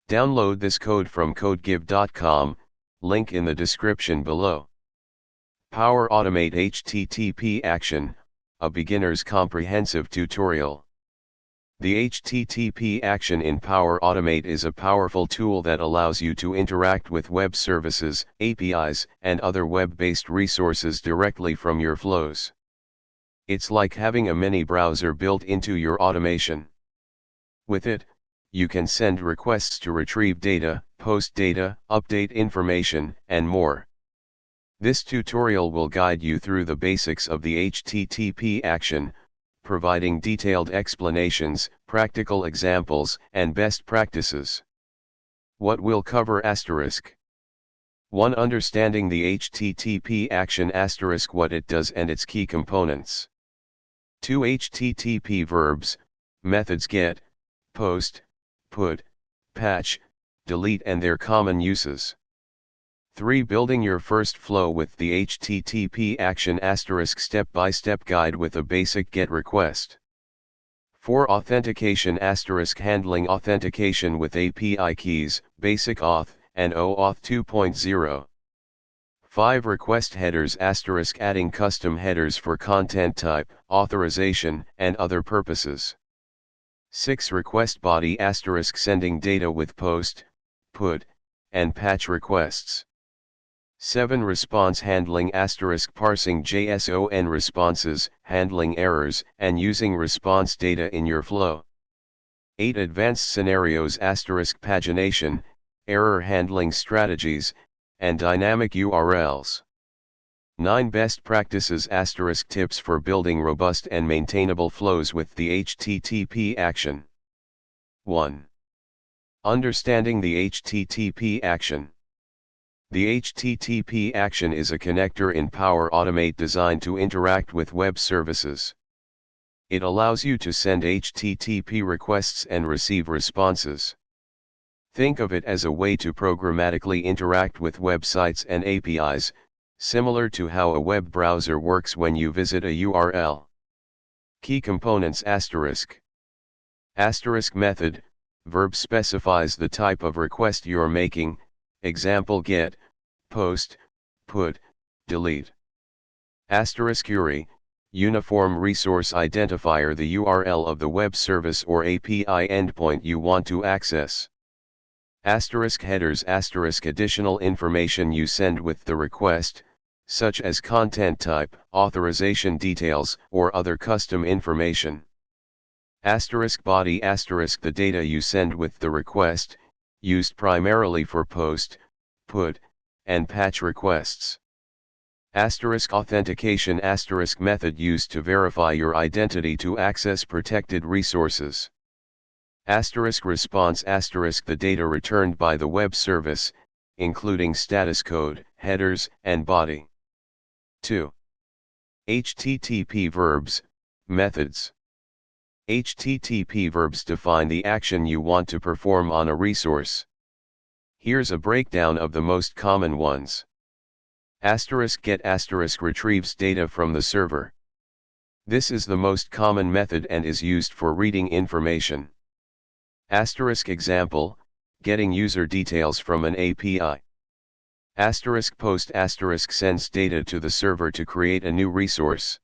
Download this code from codegive.com, link in the description below. Power Automate HTTP Action, a beginner's comprehensive tutorial. The HTTP action in Power Automate is a powerful tool that allows you to interact with web services, APIs, and other web-based resources directly from your flows. It's like having a mini browser built into your automation. With it, you can send requests to retrieve data, post data, update information, and more. This tutorial will guide you through the basics of the HTTP action, providing detailed explanations, practical examples, and best practices. What we'll cover: 1. Understanding the HTTP action *, what it does and its key components. 2. HTTP verbs, methods: get, post, put, patch, delete, and their common uses. 3. Building your first flow with the HTTP action * step-by-step guide with a basic GET request. 4. Authentication * handling authentication with API keys, basic auth, and oauth 2.0. 5. Request headers * adding custom headers for content type, authorization, and other purposes. 6. Request body * sending data with post, put, and patch requests. 7. Response handling * parsing JSON responses, handling errors, and using response data in your flow. 8. Advanced scenarios * pagination, error handling strategies, and dynamic URLs. 9. Best practices * tips for building robust and maintainable flows with the HTTP action. 1. Understanding the HTTP action. The HTTP action is a connector in Power Automate designed to interact with web services. It allows you to send HTTP requests and receive responses. Think of it as a way to programmatically interact with websites and APIs, similar to how a web browser works when you visit a URL. Key components * method, verb specifies the type of request you're making, example get, post, put, delete. *URI, uniform resource identifier, the URL of the web service or API endpoint you want to access. *headers * additional information you send with the request, such as content type, authorization details, or other custom information. *body * the data you send with the request, used primarily for post, put, and patch requests. Authentication * method used to verify your identity to access protected resources. Response * the data returned by the web service, including status code, headers, and body. 2. HTTP verbs, methods. HTTP verbs define the action you want to perform on a resource. Here's a breakdown of the most common ones. *get * retrieves data from the server. This is the most common method and is used for reading information. Example, getting user details from an API. Post * sends data to the server to create a new resource.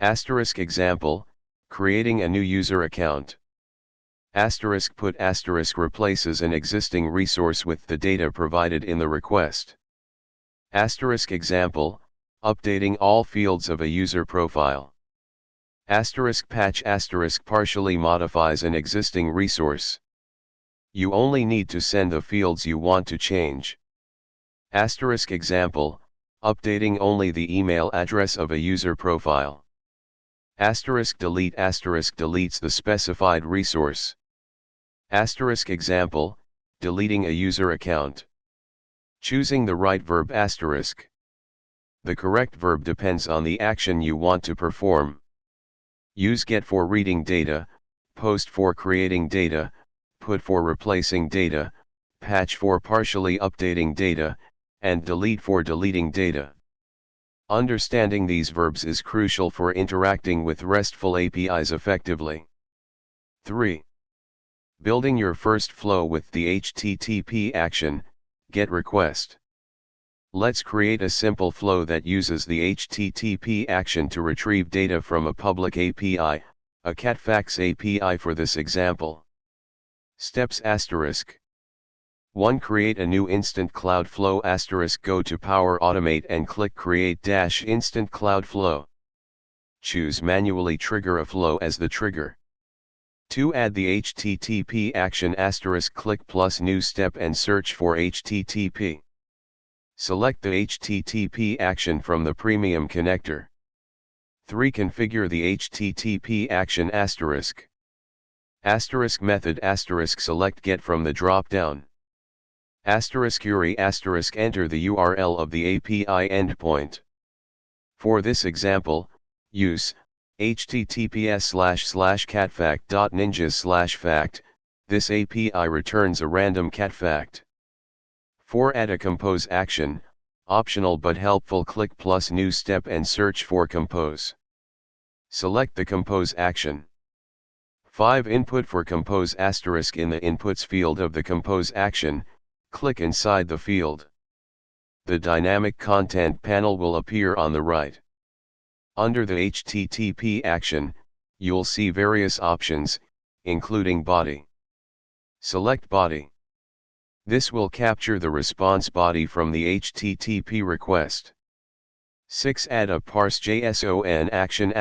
Example, creating a new user account. Put * replaces an existing resource with the data provided in the request. Example, updating all fields of a user profile. Patch * partially modifies an existing resource. You only need to send the fields you want to change. Example, updating only the email address of a user profile. Delete * deletes the specified resource. Example, deleting a user account. Choosing the right verb *. The correct verb depends on the action you want to perform. Use get for reading data, post for creating data, put for replacing data, patch for partially updating data, and delete for deleting data. Understanding these verbs is crucial for interacting with RESTful APIs effectively. 3. Building your first flow with the HTTP action, GET request. Let's create a simple flow that uses the HTTP action to retrieve data from a public API, a CatFacts API for this example. Steps *. 1. Create a new instant cloud flow *. Go to Power Automate and click Create -instant cloud flow. Choose Manually trigger a flow as the trigger. 2. Add the HTTP action *. Click plus new step and search for HTTP. Select the HTTP action from the premium connector. 3. Configure the HTTP action *. Method * select get from the drop-down. *URI * enter the URL of the API endpoint. For this example, use https://catfact.ninjas/fact, this API returns a random catfact. 4. Add a compose action, optional but helpful. Click plus new step and search for compose. Select the compose action. 5. Input for compose * in the inputs field of the compose action, click inside the field. The dynamic content panel will appear on the right. Under the HTTP action, you'll see various options, including body. Select body. This will capture the response body from the HTTP request. 6. Add a parse JSON action *.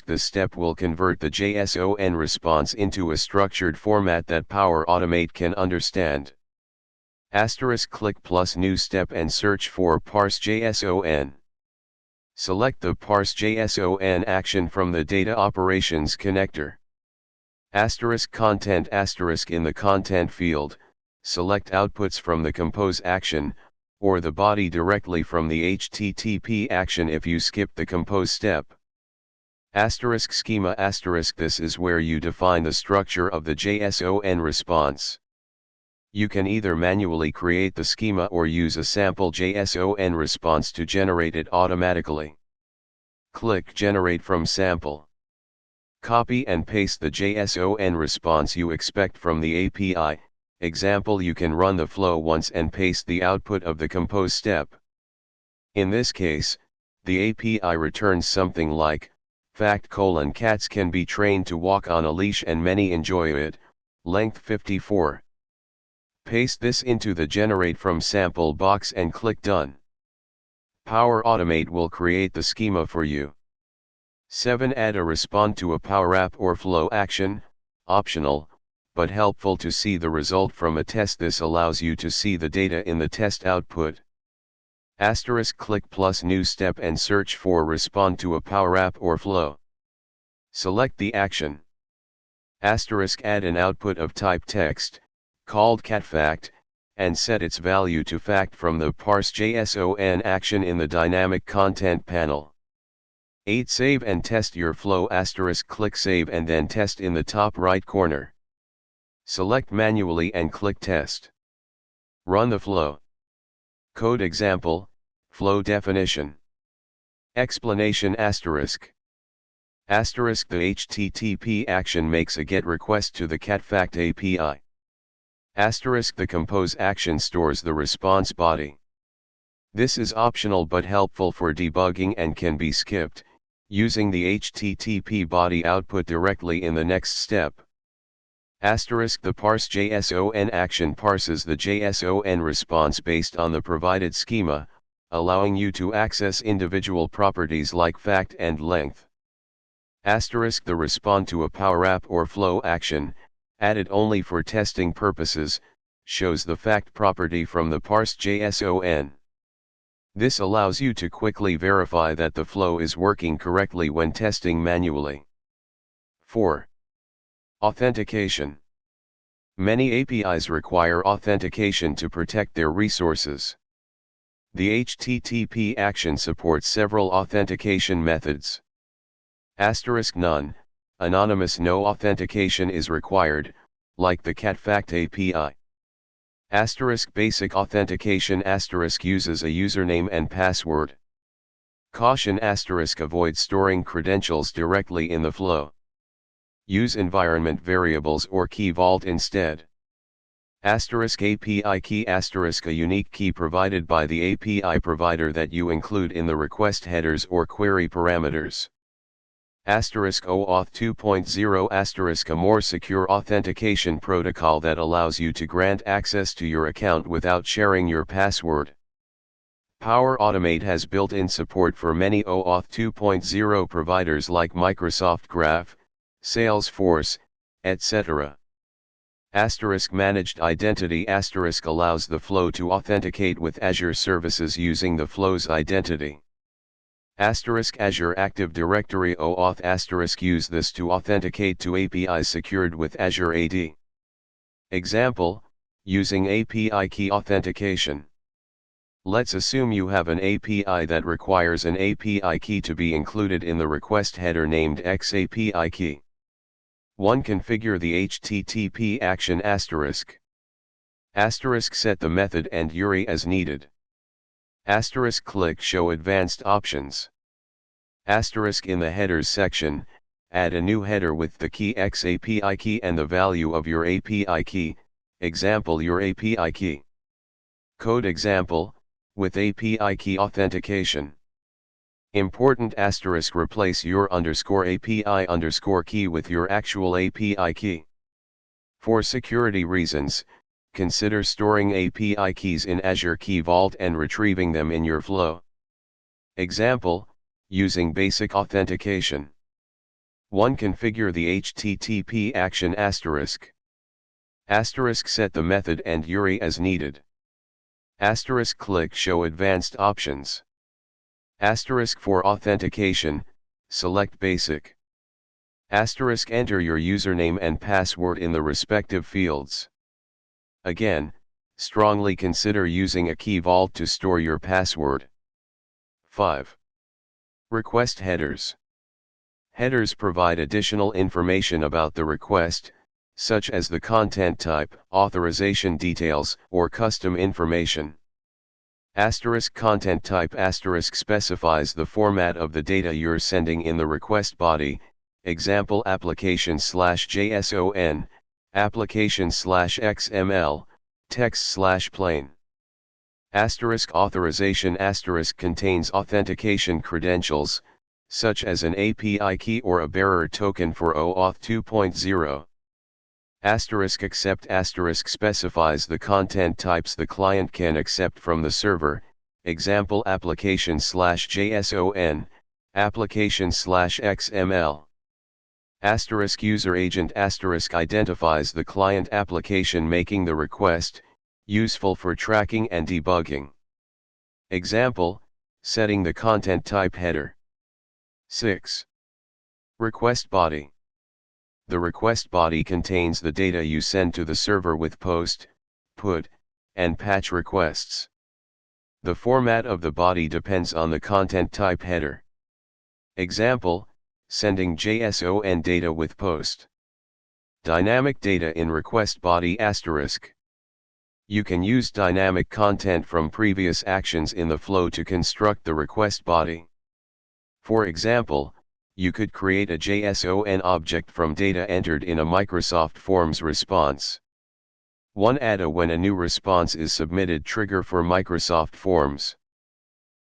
This step will convert the JSON response into a structured format that Power Automate can understand. *. Click plus new step and search for parse JSON. Select the parse JSON action from the data operations connector. Content * in the content field, select outputs from the compose action, or the body directly from the HTTP action if you skip the compose step. Schema *. This is where you define the structure of the JSON response. You can either manually create the schema or use a sample JSON response to generate it automatically. Click Generate from Sample. Copy and paste the JSON response you expect from the API. Example: you can run the flow once and paste the output of the compose step. In this case, the API returns something like, fact: cats can be trained to walk on a leash and many enjoy it, length 54. Paste this into the Generate from Sample box and click Done. Power Automate will create the schema for you. 7. Add a respond to a Power App or flow action, optional, but helpful to see the result from a test. This allows you to see the data in the test output. Click plus new step and search for respond to a Power App or flow. Select the action. Add an output of type text, called catfact, and set its value to fact from the parse JSON action in the dynamic content panel. 8. Save and test your flow. Click Save and then Test in the top right corner. Select manually and click Test. Run the flow. Code example, flow definition. Explanation *. The HTTP action makes a GET request to the catfact API. The compose action stores the response body. This is optional but helpful for debugging and can be skipped, using the HTTP body output directly in the next step. The parse JSON action parses the JSON response based on the provided schema, allowing you to access individual properties like fact and length. The respond to a Power App or flow action, added only for testing purposes, shows the fact property from the parse JSON. This allows you to quickly verify that the flow is working correctly when testing manually. 4. Authentication. Many APIs require authentication to protect their resources. The HTTP action supports several authentication methods. None, anonymous. No authentication is required, like the catfact API. Basic authentication *, uses a username and password. Caution *, avoid storing credentials directly in the flow. use environment variables or key vault instead. API key *, a unique key provided by the API provider that you include in the request headers or query parameters. *OAuth 2.0 *, a more secure authentication protocol that allows you to grant access to your account without sharing your password. Power Automate has built-in support for many OAuth 2.0 providers like Microsoft Graph, Salesforce, etc. Managed Identity * allows the flow to authenticate with Azure services using the flow's identity. Azure Active Directory OAuth * use this to authenticate to APIs secured with Azure AD. Example, using API key authentication. Let's assume you have an API that requires an API key to be included in the request header named XAPI key. 1. Configure the HTTP action ***. Set the method and URI as needed. Click Show Advanced Options. In the Headers section, add a new header with the key XAPI key and the value of your API key, example your API key. Code example, with API key authentication. Important * replace your _API _ key with your actual API key. For security reasons, consider storing API keys in Azure Key Vault and retrieving them in your flow. Example, using basic authentication. 1. Configure the HTTP action ***. Set the method and URI as needed. Click Show Advanced Options. For authentication, select Basic. Enter your username and password in the respective fields. Again, strongly consider using a key vault to store your password. 5. Request headers. Headers provide additional information about the request, such as the content type, authorization details, or custom information. Content type * specifies the format of the data you're sending in the request body, example application/JSON, application/XML, text/plain. Authorization * contains authentication credentials, such as an API key or a bearer token for OAuth 2.0. Accept * specifies the content types the client can accept from the server, example application/JSON, application/XML. User agent * identifies the client application making the request, useful for tracking and debugging. Example, setting the content type header. 6. Request body. The request body contains the data you send to the server with POST, PUT, and PATCH requests. The format of the body depends on the content type header. Example, sending JSON data with POST. Dynamic data in request body *. You can use dynamic content from previous actions in the flow to construct the request body. For example, you could create a JSON object from data entered in a Microsoft Forms response. 1. Add a when a new response is submitted trigger for Microsoft Forms.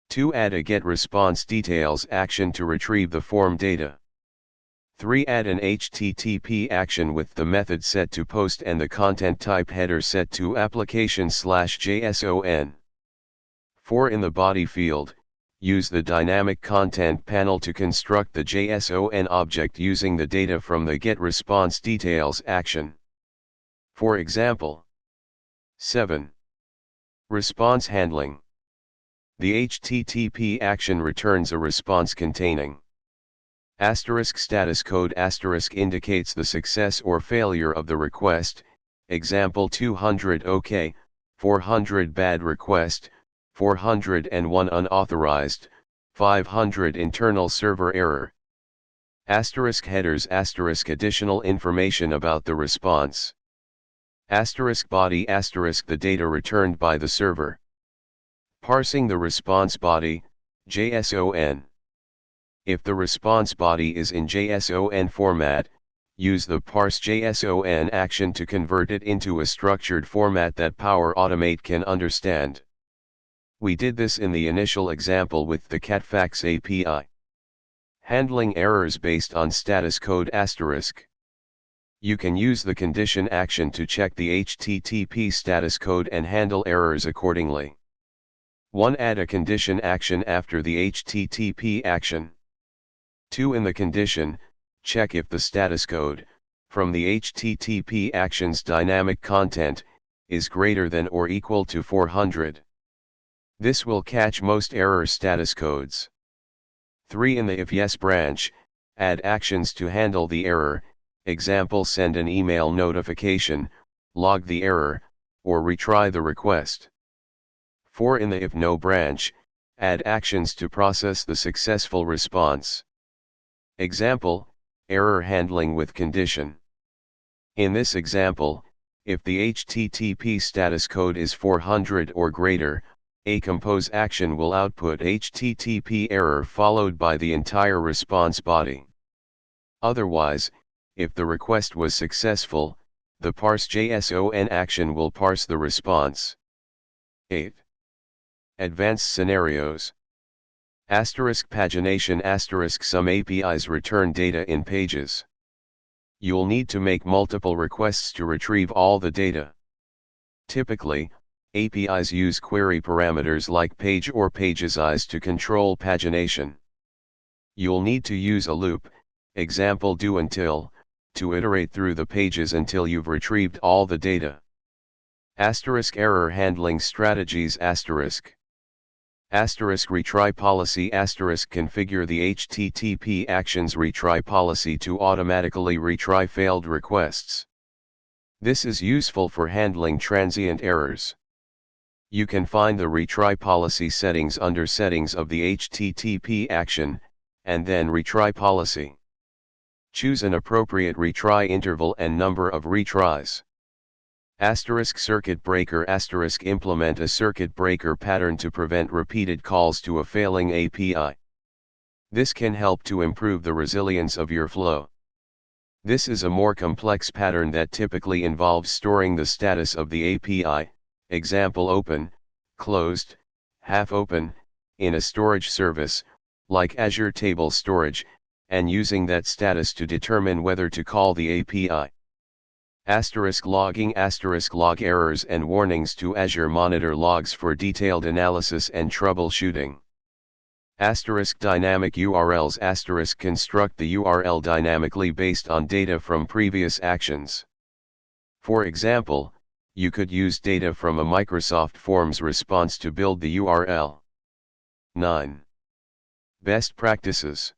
2. Add a get response details action to retrieve the form data. 3. Add an HTTP action with the method set to POST and the content type header set to application/JSON. 4. In the body field, use the dynamic content panel to construct the JSON object using the data from the get response details action. For example. 7. Response handling. The HTTP action returns a response containing status code * indicates the success or failure of the request, example 200 OK, 400 bad request, 401 unauthorized, 500 internal server error. Headers * additional information about the response. Body * the data returned by the server. Parsing the response body, JSON. If the response body is in JSON format, use the parse.json action to convert it into a structured format that Power Automate can understand. We did this in the initial example with the Catfax API. Handling errors based on status code **. You can use the condition action to check the HTTP status code and handle errors accordingly. 1. Add a condition action after the HTTP action. 2. In the condition, check if the status code, from the HTTP action's dynamic content, is greater than or equal to 400. This will catch most error status codes. 3. In the if yes branch, add actions to handle the error, example send an email notification, log the error, or retry the request. 4. In the if no branch, add actions to process the successful response. Example, error handling with condition. In this example, if the HTTP status code is 400 or greater, a compose action will output HTTP error followed by the entire response body. Otherwise, if the request was successful, the parse.json action will parse the response. 8. Advanced scenarios. *pagination*. Some APIs return data in pages. You'll need to make multiple requests to retrieve all the data. Typically, APIs use query parameters like page or pagesize to control pagination. You'll need to use a loop, example do until, to iterate through the pages until you've retrieved all the data. Error handling strategies. Retry policy. Configure the HTTP actions retry policy to automatically retry failed requests. This is useful for handling transient errors. You can find the retry policy settings under Settings of the HTTP action, and then Retry Policy. Choose an appropriate retry interval and number of retries. Circuit breaker. Implement a circuit breaker pattern to prevent repeated calls to a failing API. This can help to improve the resilience of your flow. This is a more complex pattern that typically involves storing the status of the API, example open, closed, half open, in a storage service, like Azure Table Storage, and using that status to determine whether to call the API. Logging. Log errors and warnings to Azure Monitor logs for detailed analysis and troubleshooting. Dynamic URLs. Construct the URL dynamically based on data from previous actions. For example, you could use data from a Microsoft Forms response to build the URL. 9. Best practices.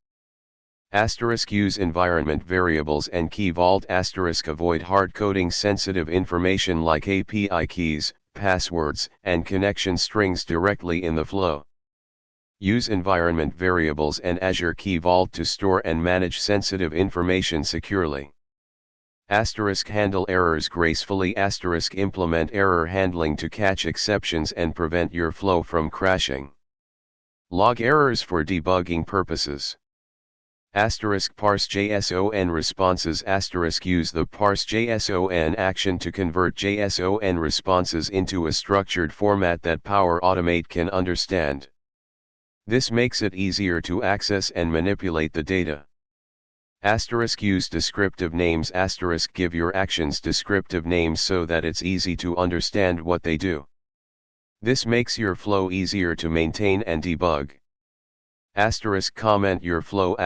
Use environment variables and key vault. Avoid hard-coding sensitive information like API keys, passwords, and connection strings directly in the flow. Use environment variables and Azure Key Vault to store and manage sensitive information securely. Handle errors gracefully. Implement error handling to catch exceptions and prevent your flow from crashing. Log errors for debugging purposes. Parse.json responses. Use the parse.json action to convert JSON responses into a structured format that Power Automate can understand. This makes it easier to access and manipulate the data. Use descriptive names. Give your actions descriptive names so that it's easy to understand what they do. This makes your flow easier to maintain and debug. Comment your flow.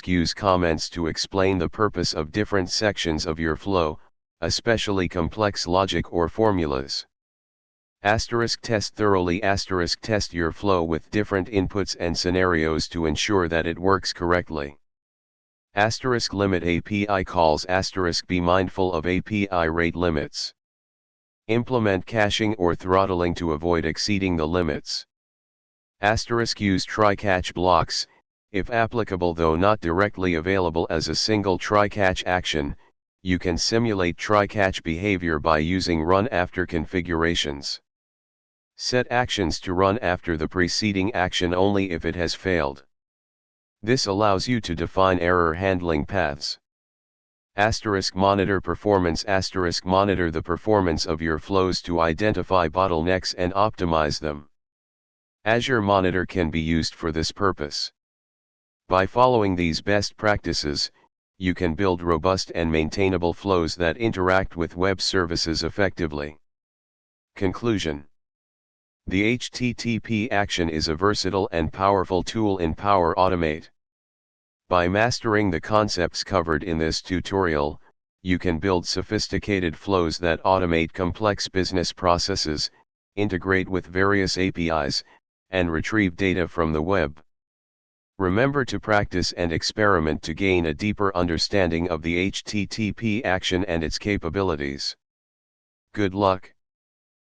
Use comments to explain the purpose of different sections of your flow, especially complex logic or formulas. Test thoroughly. Test your flow with different inputs and scenarios to ensure that it works correctly. Limit API calls. Be mindful of API rate limits. Implement caching or throttling to avoid exceeding the limits. Use try-catch blocks, if applicable though not directly available as a single try-catch action. You can simulate try-catch behavior by using run after configurations. Set actions to run after the preceding action only if it has failed. This allows you to define error handling paths. Monitor performance. Monitor the performance of your flows to identify bottlenecks and optimize them. Azure Monitor can be used for this purpose. By following these best practices, you can build robust and maintainable flows that interact with web services effectively. Conclusion: the HTTP action is a versatile and powerful tool in Power Automate. By mastering the concepts covered in this tutorial, you can build sophisticated flows that automate complex business processes, integrate with various APIs, and retrieve data from the web. Remember to practice and experiment to gain a deeper understanding of the HTTP action and its capabilities. Good luck.